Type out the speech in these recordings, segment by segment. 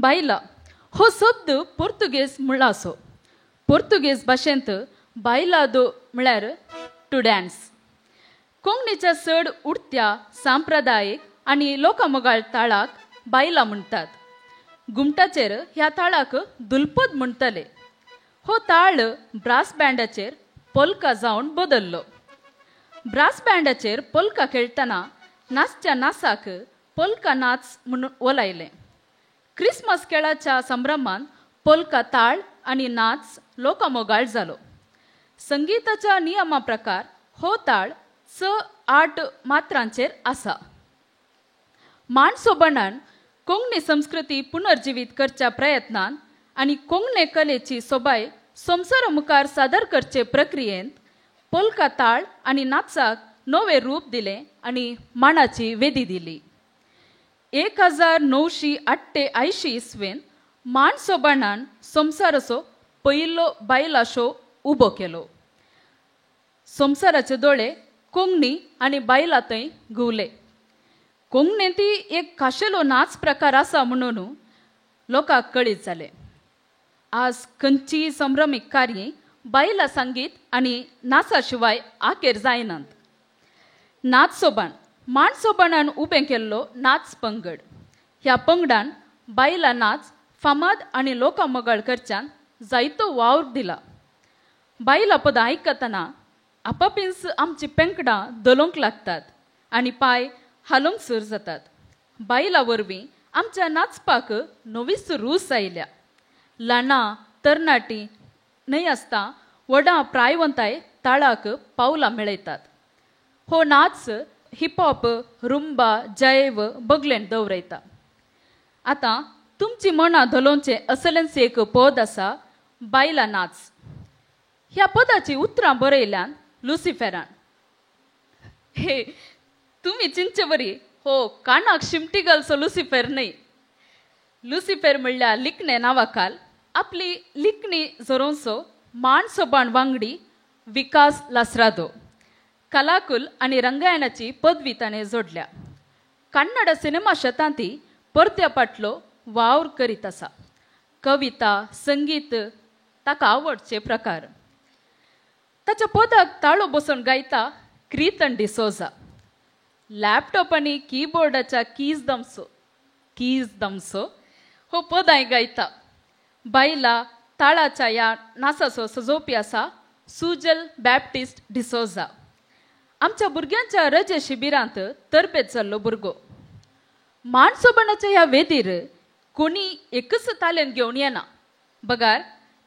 बायला हो शब्द पोर्तुगेज म्हणला असो. पोर्तुगेज भाशेंत बायलादो म्हळ्यार टू डॅन्स. कोंकणीच्या चड उडत्या सांप्रदायीक आनी लोकमोगाळ ताळाक बायला म्हणटात. घुमटाचेर ह्या ताळाक दुलपद म्हणटले. हो ताळ ब्रास बँडाचेर पोल्का जावन बदल्लो. ब्रास बँडाचेर पोल्का खेळटना नाचच्या नाचाक पोल्का नाच म्हणून ओलायलें. क्रिसमस खेळाच्या संभ्रमान पोल्का ताळ आनी नाच लोकमोगाळ जालो. संगीताच्या नियमा प्रकार हो ताळ 6-8 मात्रांचेर आसा. माणसोबणान कोंकणी संस्कृती पुनर्जिवीत करच्या प्रयत्नान आनी कोंकणी कलेची सोबाय संवसारा मुखार सादर करचे प्रक्रियेंत पोल्का ताळ आनी नाचाक नवे रूप दिलें आनी मानाची वेदी दिली. 1988 इसवेन माणसोबणान संवसाराचो पयलो बायला शो उबो केलो. संवसाराचे दोळे कोंकणी आनी बायला थंय घुंवले. कोंकणींत एक खाशेलो नाच प्रकार आसा म्हणून लोकांक कळीत जालें. आज खंयचीय संभ्रमीक कार्य बायला संगीत आनी नाचा शिवाय आखेर जायनात. नाच सोबाण माणसोबणान उबें केल्लो नाच पंगड. ह्या पंगडान बायला नाच फामाद आनी लोकमोगाळ करच्यान जायतो वावर दिला. बायला पदां आयकतना आपापीस आमची पेंकडां दलोवंक लागतात आनी पांय हालूंक सुरू जातात. बायला वरवीं आमच्या नाचपाक नवीच रूच आयल्या. ल्हानां तरणाटीं न्हय आसता व्हडां प्रायवंताय ताळाक पावलां मेळयतात. हो नाच हिपहॉप, रुंबा, जैव बगलेन दवरयता. आतां तुमची मनां धलोवचें असलेंच एक पद आसा, बायला नाच. ह्या पदाची उतरां बरयल्यान लुसिफेरान. हे तुमी चिंतचे बरी, हो कानाक शिमटी घालचो लुसिफेर न्हय. लुसिफेर म्हणल्यार लिखणे नांवाखाल आपली लिखणी जोरोवचो माणसोबाण वांगडी विकास लासरादो. कलाकुल आनी रंगायनाची पदवी ताणें जोडल्या. कन्नड सिनेमा शतांती परत्या फाटलो वावर करीत आसा. कविता, संगीत ताका आवडचे प्रकार. ताच्या पदाक ताळो बसोवन गायता क्रितन डिसोजा. लॅपटॉप आनी कीबोर्डाच्या कीज दमसो हो पदांय गायता. बायला ताळाच्या ह्या नाचाचो सजोवपी आसा सुजल बॅप्टिस्ट डिसोजा. आमच्या भुरग्यांच्या रजे शिबिरांत तरबेज जाल्लो भुरगो. माणसोबणाच्या ह्या वेदीर कोणी एकच तालेंत घेवन येना. बगार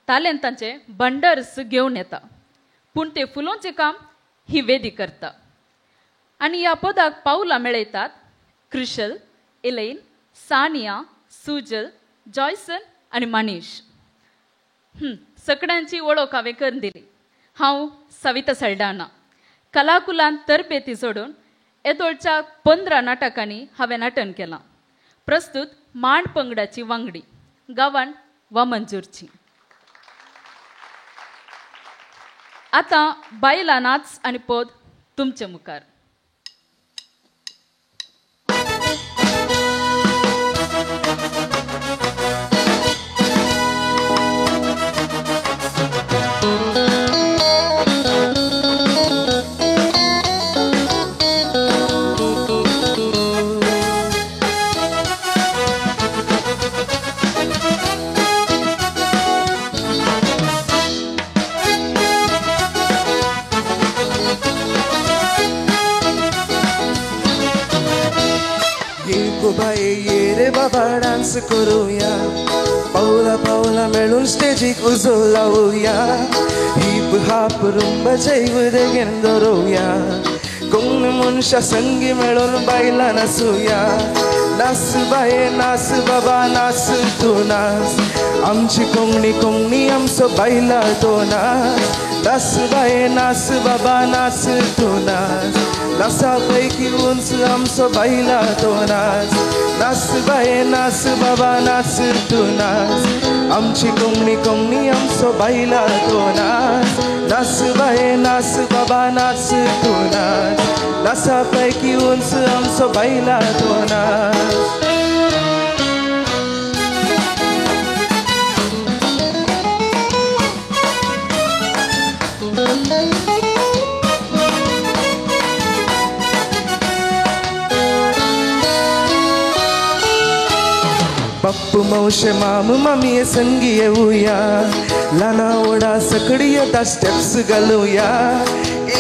तालेंत तांचे बंडर्स घेवन येता. पूण ते फुलोवचें काम ही वेदी करता. आनी ह्या पदाक पावलां मेळयतात क्रिशल, एलेन, सानिया, सुजल, जॉयसन आनी मनीश. सगळ्यांची वळख हांवें करून दिली. हांव सविता सल्डाना. कलाकुलांत तरबेती जोडून येदोळच्या 15 नाटकांनी हांवें नटन केलां. प्रस्तुत मांड पंगडाची वांगडी गांवान वा मंजूरची. आतां बायला नाच आनी पद तुमचे मुखार. ये रे बाबा डान्स करूया. पावला पावला मेळून स्टेजीक उजो लावूया. हिप हाप रुंबा जैव देगेन धरूया. कोण मनशा संगी मेळून बायला नाचूया. नाच बाये नाच बाबा नाच तू नाच. आमची कोंकणी कोंकणी आमचो बायला तो नाच. नाच बाये नाच बाबा नाच तू नाच. नाचा पैकी उंच आमचो बायला तो नाच. नाच बाये नाच बाबा नाच तू नाच. आमची कोंकणी कोंकणी आमचो बायला तो नाच. नाच बाये नाच बाबा नाच तू नाच. नाचा पैकी उंच आमचो बायला तो नाच. पप्पू मावशे माम मामी संगी येऊया लाना ओढा सकडी आता स्टेप्स घालूया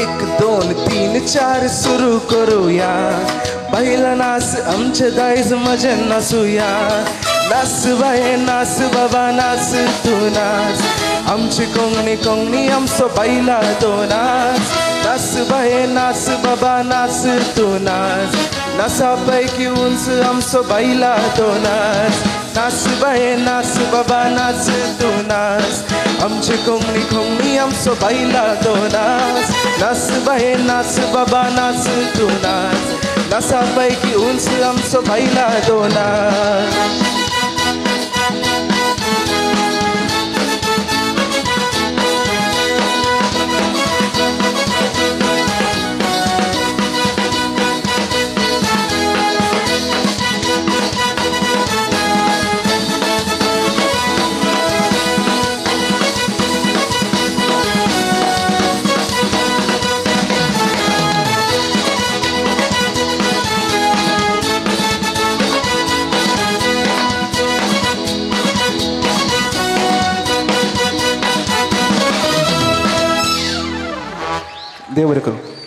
1 2 3 4 सुरू करूया पहिला नाच आमचे दाईज मजे नाचूया नाच बाये नाच बाबा नाच तू नाच आमची कोंगणी कोंगणी आमचो बैला तो नाच नाच बाये नाच बाबा नाच तू नाच नाचापैकी उंच आमचो बैला तो नाच नाच बाये नाच बाबा नाच तू नाच आमची कोंगणी कोंगणी आमचो बैला तो नाच नाच बाये नाच बाबा नाच तू नाच नाचापैकी उंच आमचो बैला तो नाच देव बरं करू.